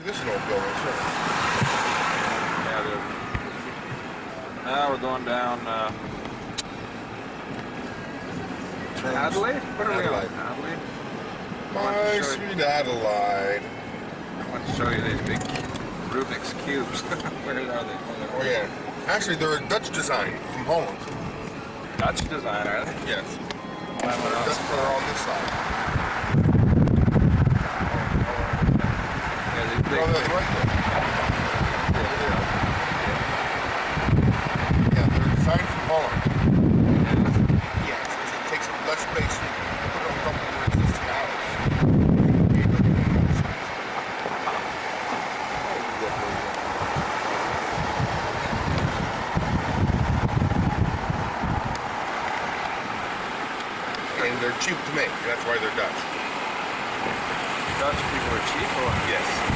This is an old building, sure. Yeah, it is. Now we're going down Adelaide? What are we on? Adelaide? My sweet Adelaide. I want to show you these big Rubik's cubes. Where are they? Oh yeah. Actually, they're a Dutch design from Holland. Dutch design, are they? Yes. That's They're on this side. Yeah, these big, Oh, that's right there. Yeah, they're designed from Holland. Yes, because it takes up less space. You put on top of your existing house. And they're cheap to make. That's why they're Dutch. Dutch people are cheap, or? Yes.